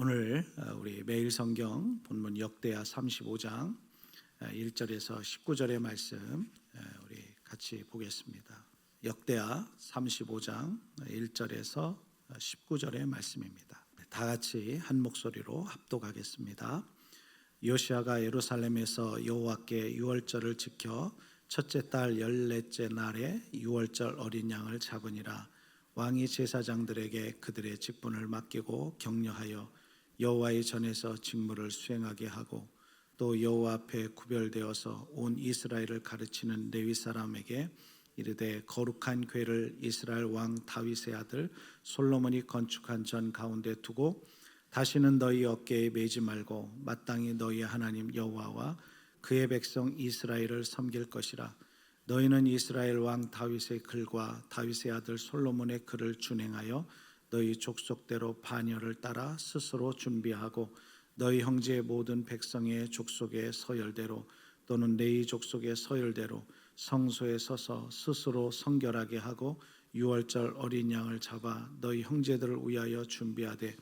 오늘 우리 매일 성경 본문 역대하 35장 1절에서 19절의 말씀 우리 같이 보겠습니다. 역대하 35장 1절에서 19절의 말씀입니다. 다 같이 한 목소리로 합독하겠습니다. 요시아가 예루살렘에서 여호와께 유월절을 지켜 첫째 달 14째 날에 유월절 어린 양을 잡으니라. 왕이 제사장들에게 그들의 직분을 맡기고 격려하여 여호와의 전에서 직무를 수행하게 하고 또 여호와 앞에 구별되어서 온 이스라엘을 가르치는 레위 사람에게 이르되 거룩한 궤를 이스라엘 왕 다윗의 아들 솔로몬이 건축한 전 가운데 두고 다시는 너희 어깨에 매지 말고 마땅히 너희 하나님 여호와와 그의 백성 이스라엘을 섬길 것이라. 너희는 이스라엘 왕 다윗의 글과 다윗의 아들 솔로몬의 글을 준행하여 너희 족속대로 반열을 따라 스스로 준비하고 너희 형제의 모든 백성의 족속의 서열대로 또는 레위 족속의 서열대로 성소에 서서 스스로 성결하게 하고 유월절 어린 양을 잡아 너희 형제들을 위하여 준비하되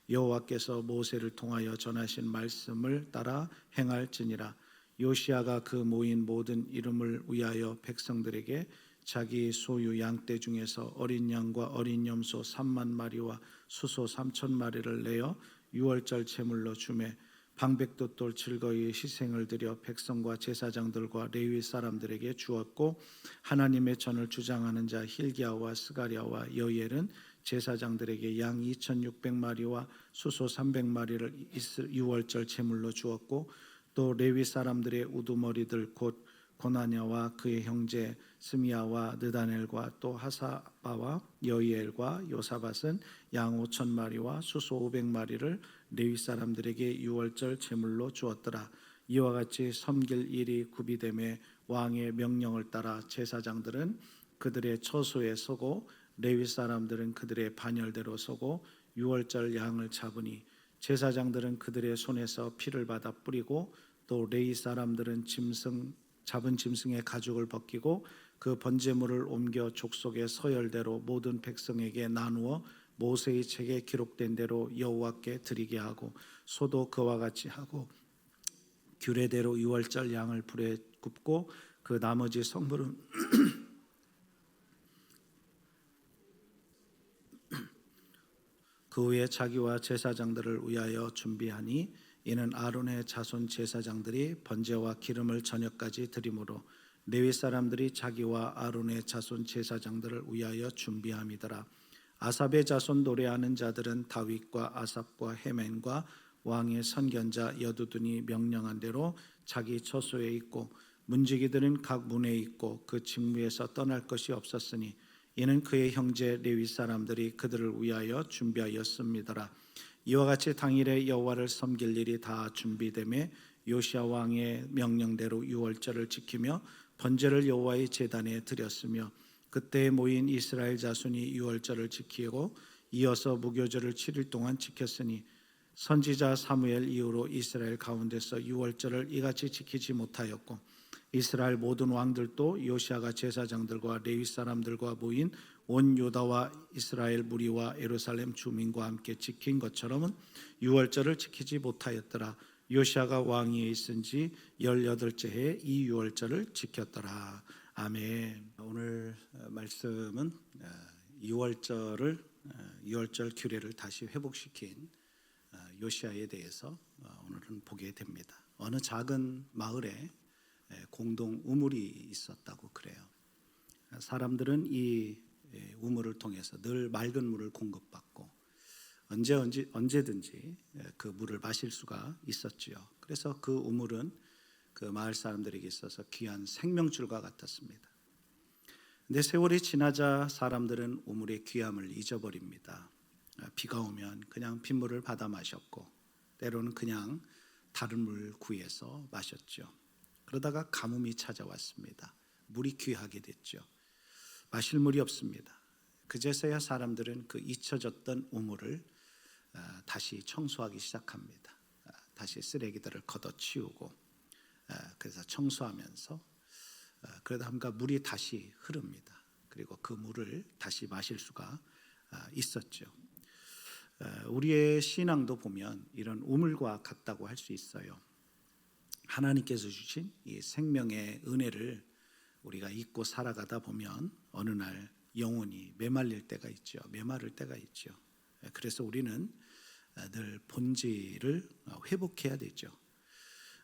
여호와께서 모세를 통하여 전하신 말씀을 따라 행할지니라. 요시아가 그 모인 모든 이름을 위하여 백성들에게 자기 소유 양떼 중에서 어린 양과 어린 염소 3만 마리와 수소 3천 마리를 내어 유월절 제물로 주매 방백도돌 즐거이 희생을 드려 백성과 제사장들과 레위 사람들에게 주었고 하나님의 전을 주장하는 자 hil기야와 스가랴와 여이엘은 제사장들에게 양 2,600마리와 수소 300마리를 유월절 제물로 주었고 또 레위 사람들의 우두머리들 곧 고나냐와 그의 형제 스미야와 느다넬과 또 하사바와 여이엘과 요사밧은 양 5,000마리와 수소 500마리를 레위 사람들에게 유월절 제물로 주었더라. 이와 같이 섬길 일이 구비됨에 왕의 명령을 따라 제사장들은 그들의 처소에 서고 레위 사람들은 그들의 반열대로 서고 유월절 양을 잡으니 제사장들은 그들의 손에서 피를 받아 뿌리고 또 레위 사람들은 잡은 짐승의 가죽을 벗기고 그 번제물을 옮겨 족속의 서열대로 모든 백성에게 나누어 모세의 책에 기록된 대로 여호와께 드리게 하고 소도 그와 같이 하고 규례대로 유월절 양을 불에 굽고 그 나머지 성물은 그 후에 자기와 제사장들을 위하여 준비하니 이는 아론의 자손 제사장들이 번제와 기름을 저녁까지 드리므로 레위 사람들이 자기와 아론의 자손 제사장들을 위하여 준비함이더라. 아삽의 자손 노래하는 자들은 다윗과 아삽과 헤맨과 왕의 선견자 여두둔이 명령한 대로 자기 처소에 있고 문지기들은 각 문에 있고 그 직무에서 떠날 것이 없었으니 이는 그의 형제 레위 사람들이 그들을 위하여 준비하였습니다라. 이와 같이 당일에 여호와를 섬길 일이 다 준비되매 요시아 왕의 명령대로 유월절을 지키며 번제를 여호와의 제단에 드렸으며 그때 모인 이스라엘 자손이 유월절을 지키고 이어서 무교절을 7일 동안 지켰으니 선지자 사무엘 이후로 이스라엘 가운데서 유월절을 이같이 지키지 못하였고 이스라엘 모든 왕들도 요시아가 제사장들과 레위 사람들과 모인 온 유다와 이스라엘 무리와 예루살렘 주민과 함께 지킨 것처럼은 유월절을 지키지 못하였더라. 요시아가 왕위에 있은 지 18째 해에 이 유월절을 지켰더라. 아멘. 오늘 말씀은 유월절 규례를 다시 회복시킨 요시아에 대해서 오늘은 보게 됩니다. 어느 작은 마을에 공동 우물이 있었다고 그래요. 사람들은 이 우물을 통해서 늘 맑은 물을 공급받고 언제든지 그 물을 마실 수가 있었지요. 그래서 그 우물은 그 마을 사람들에게 있어서 귀한 생명줄과 같았습니다. 근데 세월이 지나자 사람들은 우물의 귀함을 잊어버립니다. 비가 오면 그냥 빗물을 받아 마셨고 때로는 그냥 다른 물 구해서 마셨죠. 그러다가 가뭄이 찾아왔습니다. 물이 귀하게 됐죠. 마실 물이 없습니다. 그제서야 사람들은 그 잊혀졌던 우물을 다시 청소하기 시작합니다. 다시 쓰레기들을 걷어치우고 그래서 청소하면서 그러다 보니까 물이 다시 흐릅니다. 그리고 그 물을 다시 마실 수가 있었죠. 우리의 신앙도 보면 이런 우물과 같다고 할 수 있어요. 하나님께서 주신 이 생명의 은혜를 우리가 잊고 살아가다 보면 어느 날 영혼이 메말릴 때가 있죠. 메마를 때가 있죠. 그래서 우리는 늘 본질을 회복해야 되죠.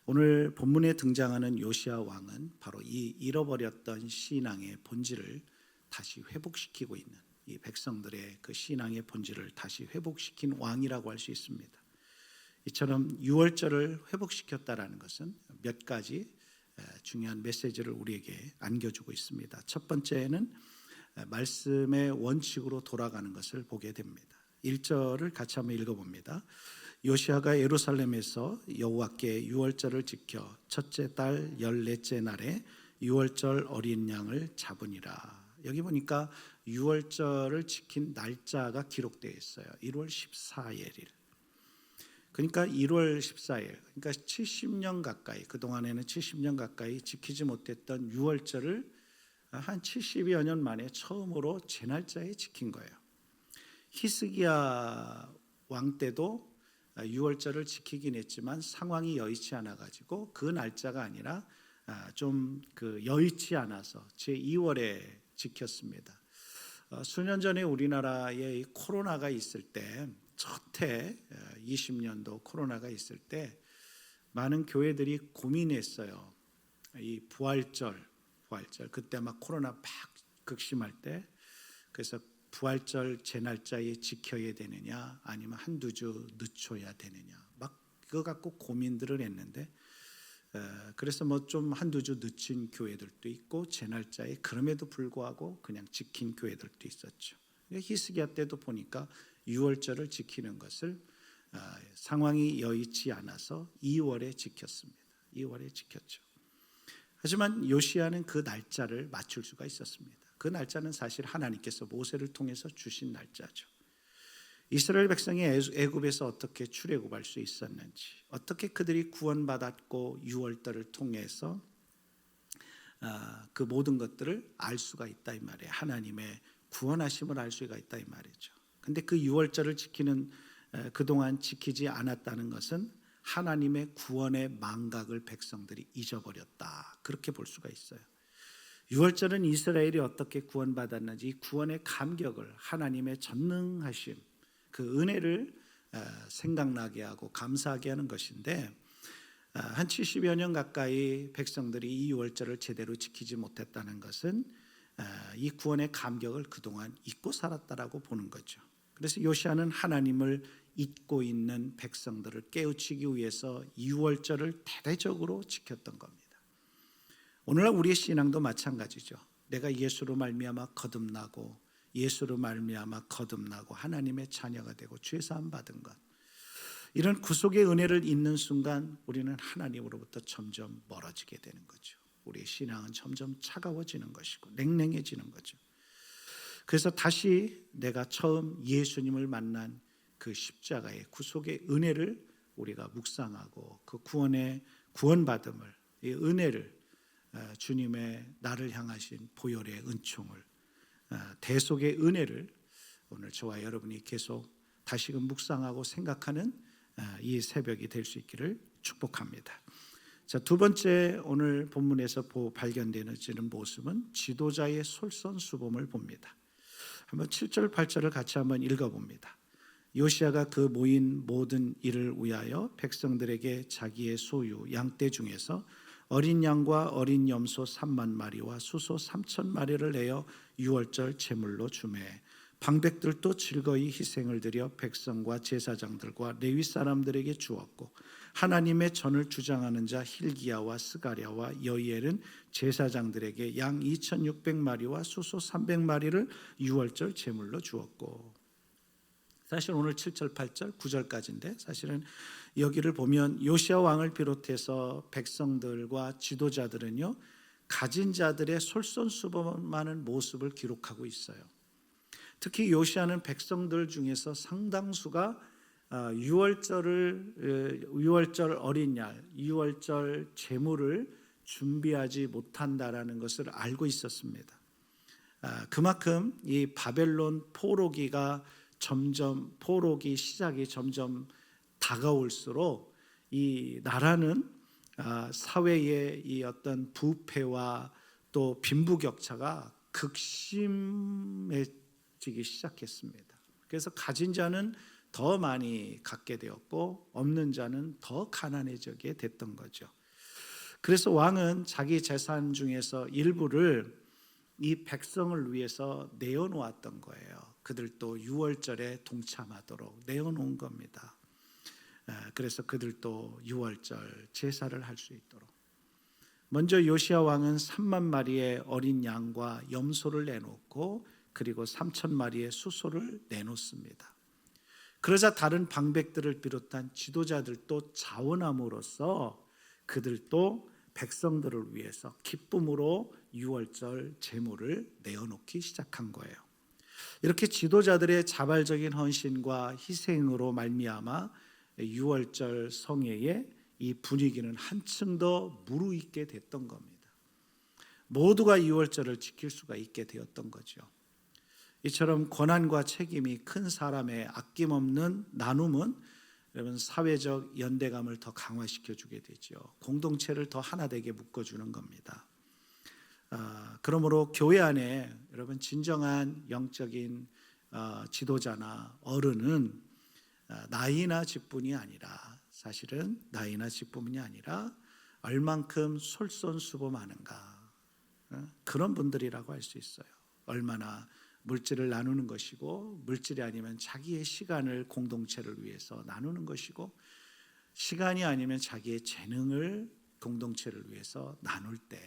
오늘 본문에 등장하는 요시야 왕은 바로 이 잃어버렸던 신앙의 본질을 다시 회복시키고 있는, 이 백성들의 그 신앙의 본질을 다시 회복시킨 왕이라고 할 수 있습니다. 이처럼 유월절을 회복시켰다라는 것은 몇 가지 중요한 메시지를 우리에게 안겨주고 있습니다. 첫 번째는 말씀의 원칙으로 돌아가는 것을 보게 됩니다. 1절을 같이 한번 읽어봅니다. 요시야가 예루살렘에서 여호와께 유월절을 지켜 첫째 달 14째 날에 유월절 어린 양을 잡으니라. 여기 보니까 유월절을 지킨 날짜가 기록되어 있어요. 1월 14일. 그러니까 1월 14일, 그러니까 70년 가까이, 그동안에는 70년 가까이 지키지 못했던 유월절을 한 70여 년 만에 처음으로 제 날짜에 지킨 거예요. 히스기야 왕 때도 유월절을 지키긴 했지만 상황이 여의치 않아 가지고 그 날짜가 아니라 좀 여의치 않아서 제 2월에 지켰습니다. 수년 전에 우리나라에 코로나가 있을 때, 첫해 20년도 코로나가 있을 때 많은 교회들이 고민했어요. 이 부활절 그때 막 코로나 막 극심할 때, 그래서 부활절 제 날짜에 지켜야 되느냐 아니면 한두 주 늦춰야 되느냐 막 그거 갖고 고민들을 했는데, 그래서 뭐 좀 한두 주 늦춘 교회들도 있고 제 날짜에 그럼에도 불구하고 그냥 지킨 교회들도 있었죠. 히스기야 때도 보니까 유월절을 지키는 것을 상황이 여의치 않아서 2월에 지켰습니다. 2월에 지켰죠. 하지만 요시야는 그 날짜를 맞출 수가 있었습니다. 그 날짜는 사실 하나님께서 모세를 통해서 주신 날짜죠. 이스라엘 백성이 애굽에서 어떻게 출애굽할 수 있었는지, 어떻게 그들이 구원받았고 유월절을 통해서 그 모든 것들을 알 수가 있다 이 말이에요. 하나님의 구원하심을 알 수가 있다 이 말이죠. 근데 그 유월절을 지키는 그동안 지키지 않았다는 것은 하나님의 구원의 망각을 백성들이 잊어버렸다, 그렇게 볼 수가 있어요. 유월절은 이스라엘이 어떻게 구원받았는지 구원의 감격을, 하나님의 전능하심, 그 은혜를 생각나게 하고 감사하게 하는 것인데, 한 70여 년 가까이 백성들이 이 유월절을 제대로 지키지 못했다는 것은 이 구원의 감격을 그동안 잊고 살았다라고 보는 거죠. 그래서 요시야는 하나님을 잊고 있는 백성들을 깨우치기 위해서 유월절을 대대적으로 지켰던 겁니다. 오늘날 우리의 신앙도 마찬가지죠. 내가 예수로 말미암아 거듭나고 예수로 말미암아 거듭나고 하나님의 자녀가 되고 죄 사함 받은 것, 이런 구속의 은혜를 잊는 순간 우리는 하나님으로부터 점점 멀어지게 되는 거죠. 우리의 신앙은 점점 차가워지는 것이고 냉랭해지는 거죠. 그래서 다시 내가 처음 예수님을 만난 그 십자가의 구속의 은혜를 우리가 묵상하고 그 구원받음을, 이 은혜를, 주님의 나를 향하신 보혈의 은총을, 대속의 은혜를 오늘 저와 여러분이 계속 다시금 묵상하고 생각하는 이 새벽이 될 수 있기를 축복합니다. 자, 두 번째 오늘 본문에서 발견되는 모습은 지도자의 솔선수범을 봅니다. 한번 7절 8절을 같이 한번 읽어봅니다. 요시야가 그 모인 모든 일을 위하여 백성들에게 자기의 소유 양떼 중에서 어린 양과 어린 염소 3만 마리와 수소 3천 마리를 내어 유월절 제물로 주매, 방백들도 즐거이 희생을 드려 백성과 제사장들과 레위 사람들에게 주었고, 하나님의 전을 주장하는 자 hil기야와 스가랴와 여이엘은 제사장들에게 양 2,600마리와 수소 300마리를 유월절 제물로 주었고. 사실 오늘 7절, 8절, 9절까지인데 사실은 여기를 보면 요시야 왕을 비롯해서 백성들과 지도자들은요, 가진 자들의 솔선수범하는 모습을 기록하고 있어요. 특히 요시야는 백성들 중에서 상당수가 유월절 어린 양, 유월절 제물을 준비하지 못한다라는 것을 알고 있었습니다. 그만큼 이 바벨론 포로기가 점점 포로기 시작이 점점 다가올수록 이 나라는 사회의 이 어떤 부패와 또 빈부격차가 극심해지기 시작했습니다. 그래서 가진 자는 더 많이 갖게 되었고 없는 자는 더 가난해지게 됐던 거죠. 그래서 왕은 자기 재산 중에서 일부를 이 백성을 위해서 내어놓았던 거예요. 그들도 유월절에 동참하도록 내어놓은 겁니다. 그래서 그들도 유월절 제사를 할 수 있도록. 먼저 요시야 왕은 3만 마리의 어린 양과 염소를 내놓고 그리고 3천 마리의 수소를 내놓습니다. 그러자 다른 방백들을 비롯한 지도자들도 자원함으로써 그들도 백성들을 위해서 기쁨으로 유월절 제물을 내어놓기 시작한 거예요. 이렇게 지도자들의 자발적인 헌신과 희생으로 말미암아 유월절 성회의 이 분위기는 한층 더 무르익게 됐던 겁니다. 모두가 유월절을 지킬 수가 있게 되었던 거죠. 이처럼 권한과 책임이 큰 사람의 아낌없는 나눔은 여러분 사회적 연대감을 더 강화시켜 주게 되죠. 공동체를 더 하나되게 묶어주는 겁니다. 그러므로 교회 안에 여러분 진정한 영적인 지도자나 어른은 나이나 직분이 아니라 사실은 나이나 직분이 아니라 얼만큼 솔선수범하는가 그런 분들이라고 할 수 있어요. 얼마나 물질을 나누는 것이고 물질이 아니면 자기의 시간을 공동체를 위해서 나누는 것이고 시간이 아니면 자기의 재능을 공동체를 위해서 나눌 때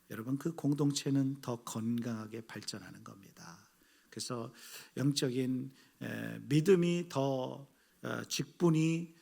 여러분 그 공동체는 더 건강하게 발전하는 겁니다. 그래서 영적인 믿음이 더 직분이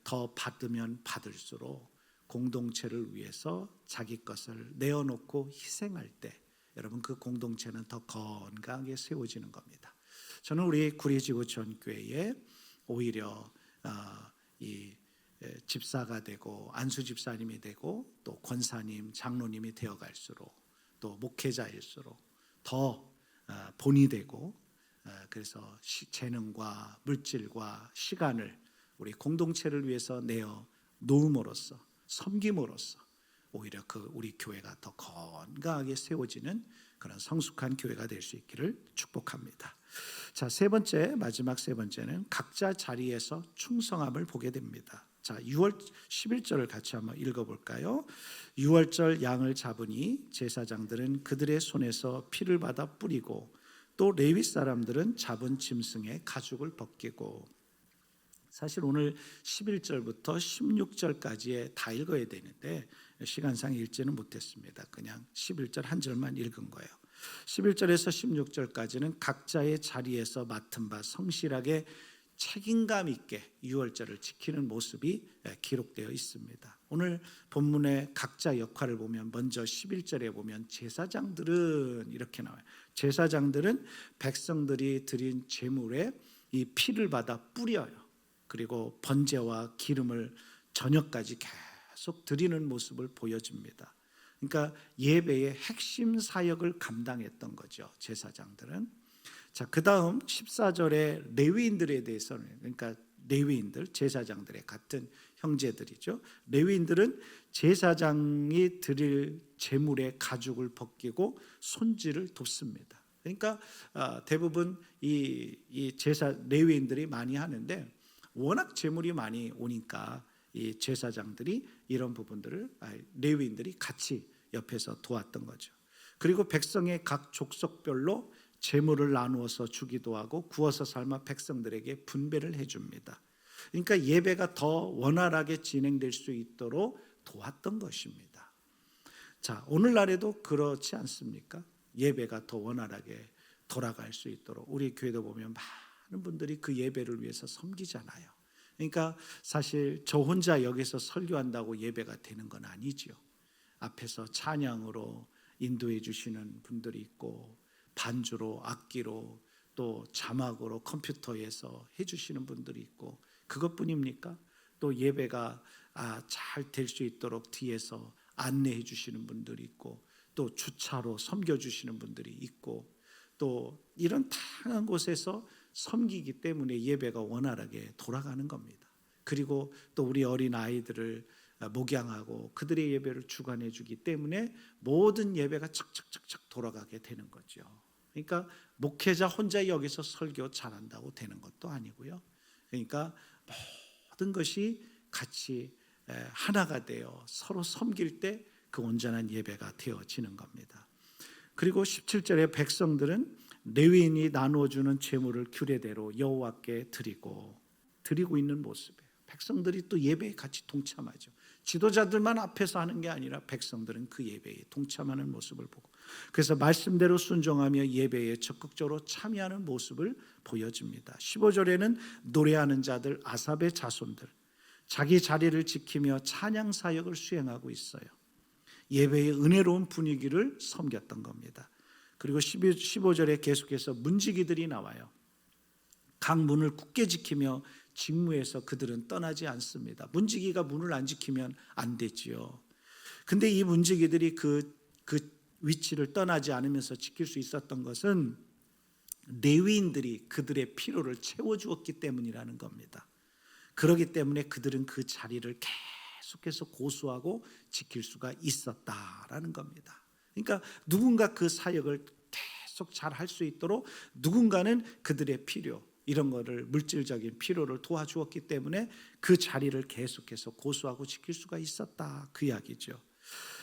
더 받으면 받을수록 공동체를 위해서 자기 것을 내어놓고 희생할 때 여러분 그 공동체는 더 건강하게 세워지는 겁니다. 저는 우리 구리지구 전교회에 오히려 이 집사가 되고 안수 집사님이 되고 또 권사님, 장로님이 되어갈수록 또 목회자일수록 더 본이 되고 그래서 재능과 물질과 시간을 우리 공동체를 위해서 내어 놓음으로써 섬김으로써 오히려 우리 교회가 더 건강하게 세워지는 그런 성숙한 교회가 될 수 있기를 축복합니다. 자, 마지막 세 번째는 각자 자리에서 충성함을 보게 됩니다. 자, 6월 11절을 같이 한번 읽어볼까요? 유월절 양을 잡으니 제사장들은 그들의 손에서 피를 받아 뿌리고 또 레위 사람들은 잡은 짐승의 가죽을 벗기고. 사실 오늘 11절부터 16절까지에 다 읽어야 되는데 시간상 읽지는 못했습니다. 그냥 11절 한 절만 읽은 거예요. 11절에서 16절까지는 각자의 자리에서 맡은 바 성실하게 책임감 있게 유월절을 지키는 모습이 기록되어 있습니다. 오늘 본문의 각자 역할을 보면 먼저 11절에 보면 제사장들은 이렇게 나와요. 제사장들은 백성들이 드린 제물에 이 피를 받아 뿌려요. 그리고 번제와 기름을 저녁까지 계속 드리는 모습을 보여줍니다. 그러니까 예배의 핵심 사역을 감당했던 거죠, 제사장들은. 자, 그 다음 14절에 레위인들에 대해서는, 그러니까 레위인들, 제사장들의 같은 형제들이죠. 레위인들은 제사장이 드릴 제물의 가죽을 벗기고 손질을 돕습니다. 그러니까 대부분 이 제사 레위인들이 많이 하는데 워낙 제물이 많이 오니까 이 제사장들이 이런 부분들을 레위인들이 같이 옆에서 도왔던 거죠. 그리고 백성의 각 족속별로 제물을 나누어서 주기도 하고 구워서 삶아 백성들에게 분배를 해줍니다. 그러니까 예배가 더 원활하게 진행될 수 있도록 도왔던 것입니다. 자, 오늘날에도 그렇지 않습니까? 예배가 더 원활하게 돌아갈 수 있도록 우리 교회도 보면 많은 분들이 그 예배를 위해서 섬기잖아요. 그러니까 사실 저 혼자 여기서 설교한다고 예배가 되는 건 아니죠. 앞에서 찬양으로 인도해 주시는 분들이 있고 반주로 악기로 또 자막으로 컴퓨터에서 해주시는 분들이 있고 그것뿐입니까? 또 예배가 잘 될 수 있도록 뒤에서 안내해 주시는 분들이 있고 또 주차로 섬겨 주시는 분들이 있고 또 이런 다양한 곳에서 섬기기 때문에 예배가 원활하게 돌아가는 겁니다. 그리고 또 우리 어린 아이들을 목양하고 그들의 예배를 주관해 주기 때문에 모든 예배가 착착착착 돌아가게 되는 거죠. 그러니까 목회자 혼자 여기서 설교 잘한다고 되는 것도 아니고요. 그러니까 모든 것이 같이 하나가 되어 서로 섬길 때 그 온전한 예배가 되어지는 겁니다. 그리고 17절에 백성들은 레위인이 나누어주는 제물을 규례대로 여호와께 드리고 있는 모습이에요. 백성들이 또 예배에 같이 동참하죠. 지도자들만 앞에서 하는 게 아니라 백성들은 그 예배에 동참하는 모습을 보고, 그래서 말씀대로 순종하며 예배에 적극적으로 참여하는 모습을 보여줍니다. 15절에는 노래하는 자들, 아삽의 자손들, 자기 자리를 지키며 찬양 사역을 수행하고 있어요. 예배의 은혜로운 분위기를 섬겼던 겁니다. 그리고 15절에 계속해서 문지기들이 나와요. 각 문을 굳게 지키며 직무에서 그들은 떠나지 않습니다. 문지기가 문을 안 지키면 안 되지요. 근데 이 문지기들이 그 위치를 떠나지 않으면서 지킬 수 있었던 것은 레위인들이 그들의 필요를 채워주었기 때문이라는 겁니다. 그렇기 때문에 그들은 그 자리를 계속해서 고수하고 지킬 수가 있었다라는 겁니다. 그러니까 누군가 그 사역을 계속 잘 할 수 있도록 누군가는 그들의 필요, 이런 거를 물질적인 필요를 도와주었기 때문에 그 자리를 계속해서 고수하고 지킬 수가 있었다, 그 이야기죠.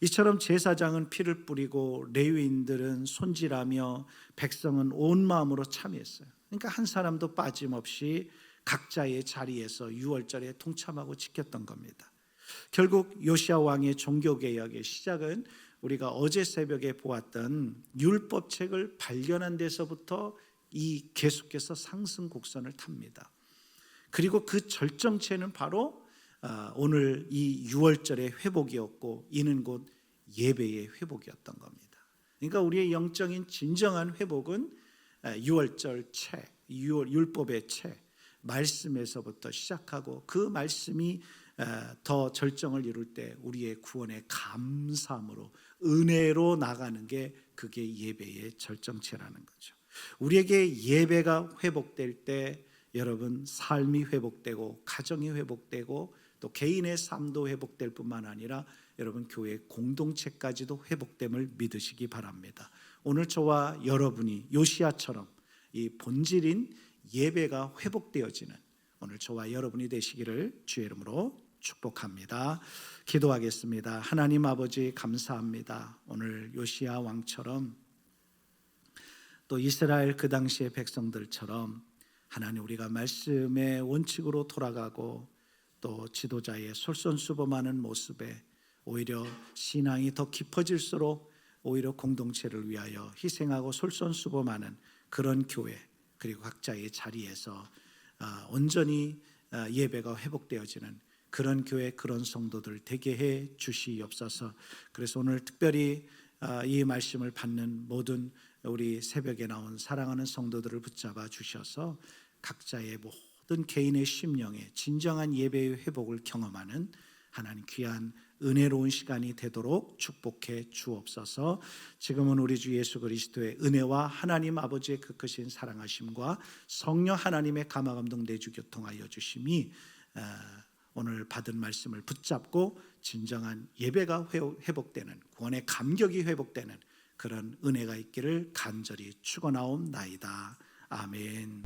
이처럼 제사장은 피를 뿌리고 레위인들은 손질하며 백성은 온 마음으로 참여했어요. 그러니까 한 사람도 빠짐없이 각자의 자리에서 유월절에 동참하고 지켰던 겁니다. 결국 요시야 왕의 종교개혁의 시작은 우리가 어제 새벽에 보았던 율법책을 발견한 데서부터 이 계속해서 상승 곡선을 탑니다. 그리고 그 절정체는 바로 오늘 이 유월절의 회복이었고, 이는 곧 예배의 회복이었던 겁니다. 그러니까 우리의 영적인 진정한 회복은 유월절 책, 율법의 책, 말씀에서부터 시작하고 그 말씀이 더 절정을 이룰 때 우리의 구원의 감사함으로 은혜로 나가는 게, 그게 예배의 절정체라는 거죠. 우리에게 예배가 회복될 때 여러분 삶이 회복되고 가정이 회복되고 또 개인의 삶도 회복될 뿐만 아니라 여러분 교회 공동체까지도 회복됨을 믿으시기 바랍니다. 오늘 저와 여러분이 요시야처럼 이 본질인 예배가 회복되어지는 오늘 저와 여러분이 되시기를 주의 이름으로 축복합니다. 기도하겠습니다. 하나님 아버지 감사합니다. 오늘 요시야 왕처럼 또 이스라엘 그 당시의 백성들처럼 하나님, 우리가 말씀의 원칙으로 돌아가고 또 지도자의 솔선수범하는 모습에 오히려 신앙이 더 깊어질수록 오히려 공동체를 위하여 희생하고 솔선수범하는 그런 교회, 그리고 각자의 자리에서 온전히 예배가 회복되어지는 그런 교회, 그런 성도들 되게 해 주시옵소서. 그래서 오늘 특별히 이 말씀을 받는 모든 우리 새벽에 나온 사랑하는 성도들을 붙잡아 주셔서 각자의 모든 개인의 심령에 진정한 예배의 회복을 경험하는 하나님 귀한 은혜로운 시간이 되도록 축복해 주옵소서. 지금은 우리 주 예수 그리스도의 은혜와 하나님 아버지의 그 크신 사랑하심과 성령 하나님의 감화감동 내주 교통하여 주심이 오늘 받은 말씀을 붙잡고 진정한 예배가 회복되는, 구원의 감격이 회복되는 그런 은혜가 있기를 간절히 축원하옵나이다. 아멘.